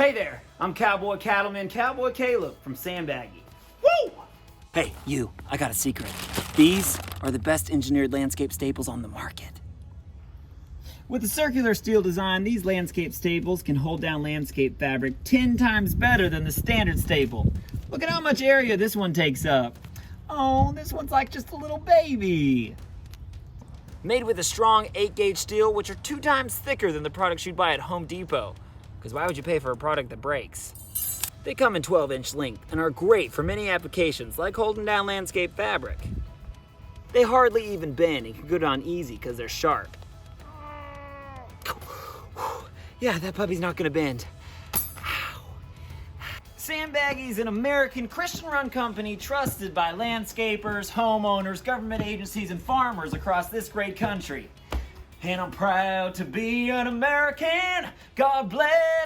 Hey there, I'm Cowboy Cattleman Cowboy Caleb from Sandbaggy. Woo! Hey, you, I got a secret. These are the best engineered landscape staples on the market. With the circular steel design, these landscape staples can hold down landscape fabric 10 times better than the standard staple. Look at how much area this one takes up. Oh, this one's like just a little baby. Made with a strong 8-gauge steel, which are 2 times thicker than the products you'd buy at Home Depot. Because why would you pay for a product that breaks? They come in 12-inch length and are great for many applications like holding down landscape fabric. They hardly even bend and can go down easy because they're sharp. Yeah, that puppy's not gonna bend. Sandbaggy is an American Christian-run company trusted by landscapers, homeowners, government agencies, and farmers across this great country. And I'm proud to be an American. God bless